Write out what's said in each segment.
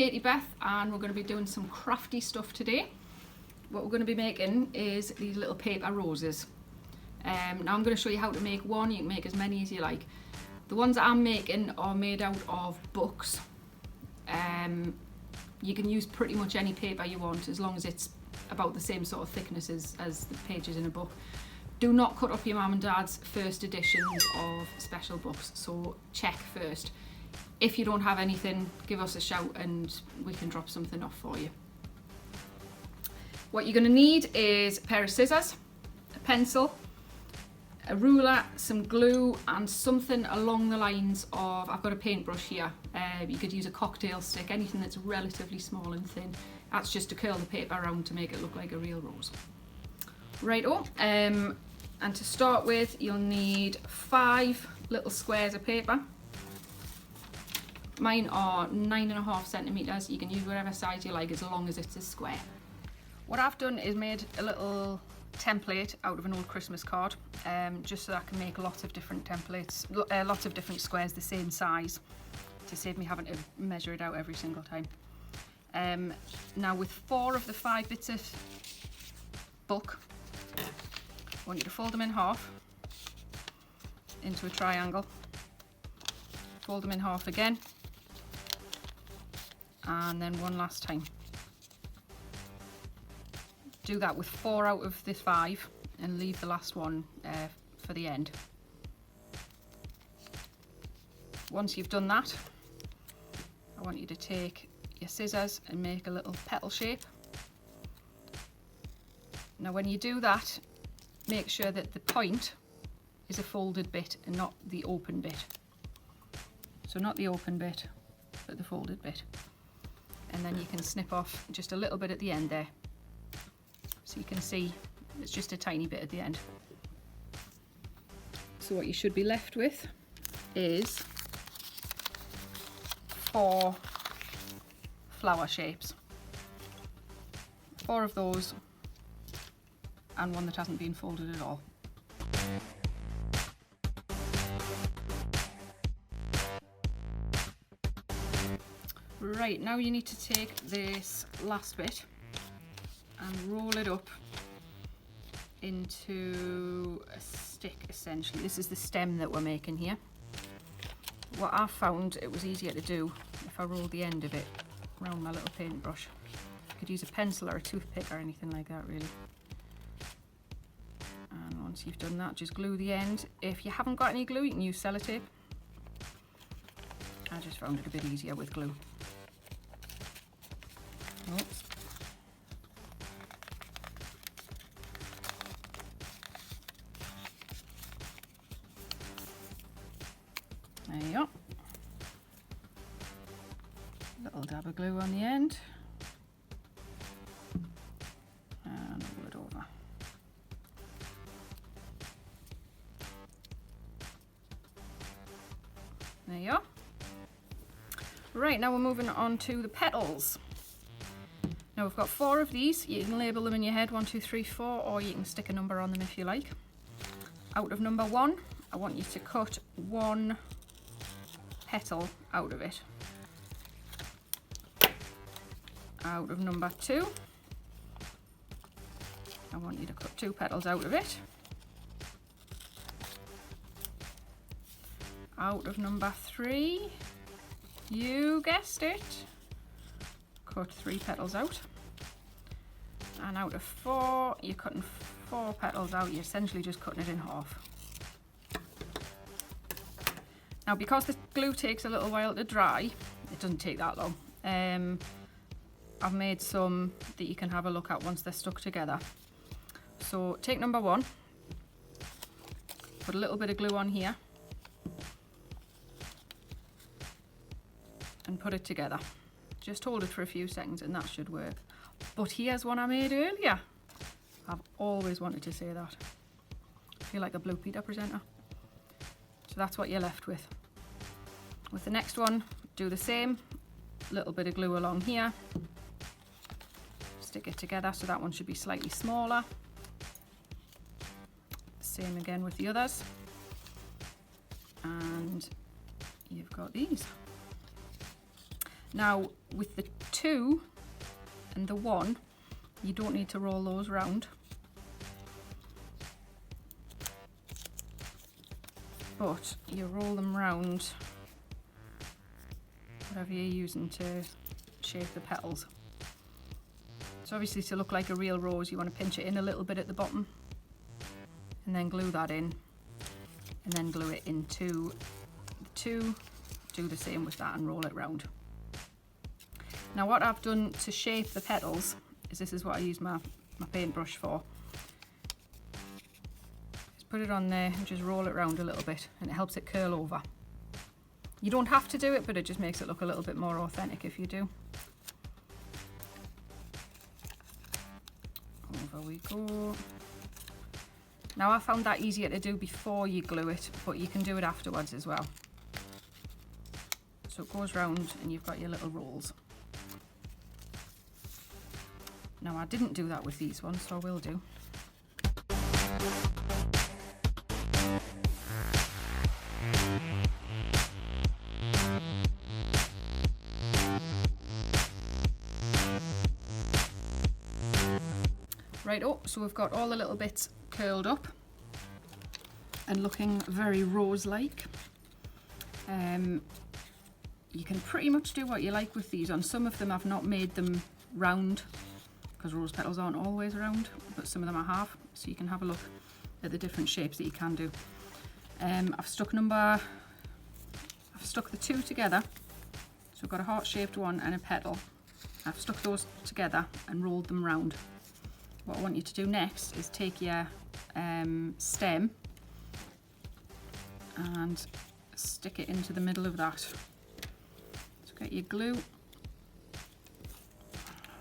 Katy Beth and we're going to be doing some crafty stuff today. What we're going to be making is these little paper roses. Now I'm going to show you how to make one. You can make as many as you like. The ones that I'm making are made out of books. You can use pretty much any paper you want as long as it's about the same sort of thickness as the pages in a book. Do not cut up your mum and dad's first editions of special books, so check first. If you don't have anything, give us a shout and we can drop something off for you. What you're going to need is a pair of scissors, a pencil, a ruler, some glue and something along the lines of, I've got a paintbrush here, you could use a cocktail stick, anything that's relatively small and thin. That's just to curl the paper around to make it look like a real rose. Righto, and to start with you'll need 5 little squares of paper. Mine are 9.5 centimetres. You can use whatever size you like as long as it's a square. What I've done is made a little template out of an old Christmas card, just so I can make lots of different templates, lots of different squares the same size, to save me having to measure it out every single time. Now with 4 of the 5 bits of book, I want you to fold them in half into a triangle, fold them in half again, and then one last time. Do that with 4 out of the 5 and leave the last one for the end. Once you've done that, I want you to take your scissors and make a little petal shape. Now when you do that, make sure that the point is a folded bit and not the open bit. So not the open bit, but the folded bit. And then you can snip off just a little bit at the end there. So you can see it's just a tiny bit at the end. So what you should be left with is 4 flower shapes. 4 of those and one that hasn't been folded at all. Right, now you need to take this last bit and roll it up into a stick essentially. This is the stem that we're making here. What I found it was easier to do if I rolled the end of it around my little paintbrush. You could use a pencil or a toothpick or anything like that really. And once you've done that, just glue the end. If you haven't got any glue, you can use sellotape. I just found it a bit easier with glue. Oops. There you go. Little dab of glue on the end. And roll it over. There you are. Right, now we're moving on to the petals. Now we've got 4 of these. You can label them in your head, 1, 2, 3, 4, or you can stick a number on them if you like. Out of number 1, I want you to cut 1 petal out of it. Out of number 2, I want you to cut 2 petals out of it. Out of number 3, you guessed it, cut 3 petals out. And out of 4, you're cutting 4 petals out. You're essentially just cutting it in half. Now because the glue takes a little while to dry, it doesn't take that long. I've made some that you can have a look at once they're stuck together. So take number 1, put a little bit of glue on here and put it together. Just hold it for a few seconds and that should work. But here's one I made earlier. I've always wanted to say that. I feel like a Blue Peter presenter. So that's what you're left with. With the next one, do the same. Little bit of glue along here. Stick it together, so that one should be slightly smaller. Same again with the others. And you've got these. Now with the 2 and the 1, you don't need to roll those round. But you roll them round whatever you're using to shape the petals. So obviously to look like a real rose, you want to pinch it in a little bit at the bottom and then glue that in, and then glue it into the 2, do the same with that and roll it round. Now what I've done to shape the petals is, this is what I use my paintbrush for. Just put it on there and just roll it round a little bit, and it helps it curl over. You don't have to do it, but it just makes it look a little bit more authentic if you do. Over we go. Now I found that easier to do before you glue it, but you can do it afterwards as well. So it goes round and you've got your little rolls. Now I didn't do that with these ones, so I will do. Right, oh, so we've got all the little bits curled up and looking very rose-like. You can pretty much do what you like with these. On some of them I've not made them round, because rose petals aren't always round, but some of them I have, so you can have a look at the different shapes that you can do. I've stuck the 2 together, so I've got a heart-shaped one and a petal. I've stuck those together and rolled them round. What I want you to do next is take your stem and stick it into the middle of that. So get your glue,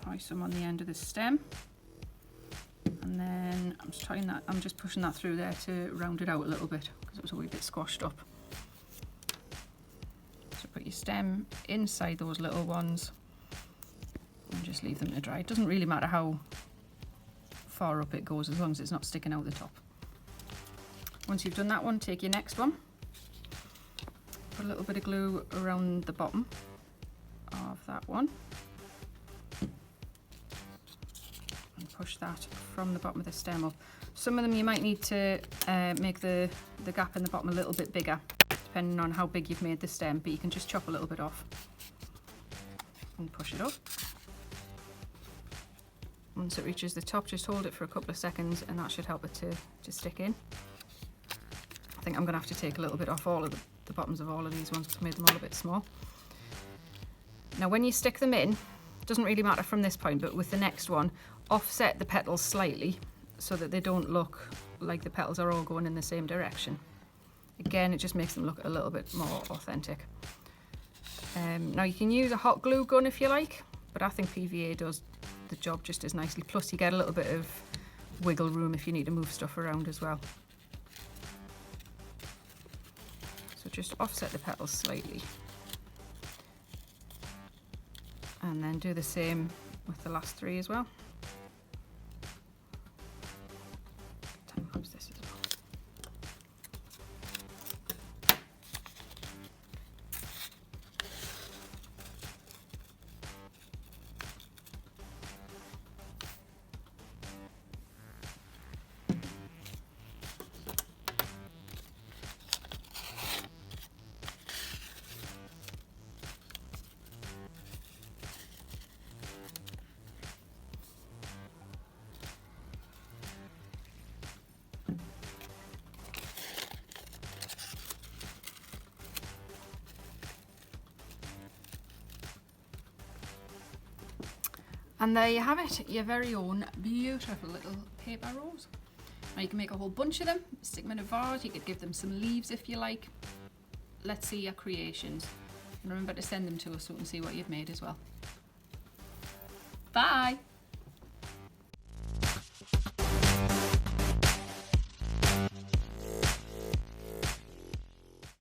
apply some on the end of the stem, and then I'm just pushing that through there to round it out a little bit because it was a wee bit squashed up. So put your stem inside those little ones and just leave them to dry. It doesn't really matter how far up it goes as long as it's not sticking out the top. Once you've done that one, take your next one, put a little bit of glue around the bottom of that one and push that from the bottom of the stem up. Some of them you might need to make the gap in the bottom a little bit bigger depending on how big you've made the stem, but you can just chop a little bit off and push it up. Once it reaches the top, just hold it for a couple of seconds and that should help it to stick in. I think I'm going to have to take a little bit off all of the bottoms of all of these ones because I made them all a bit small. Now when you stick them in, it doesn't really matter from this point, but with the next one, offset the petals slightly so that they don't look like the petals are all going in the same direction. Again, it just makes them look a little bit more authentic. Now you can use a hot glue gun if you like, but I think PVA does the job just as nicely. Plus you get a little bit of wiggle room if you need to move stuff around as well. So just offset the petals slightly. And then do the same with the last 3 as well. Time-lapse this as well. And there you have it, your very own beautiful little paper rose. Now you can make a whole bunch of them, stick them in a vase, you could give them some leaves if you like. Let's see your creations. And remember to send them to us so we can see what you've made as well. Bye!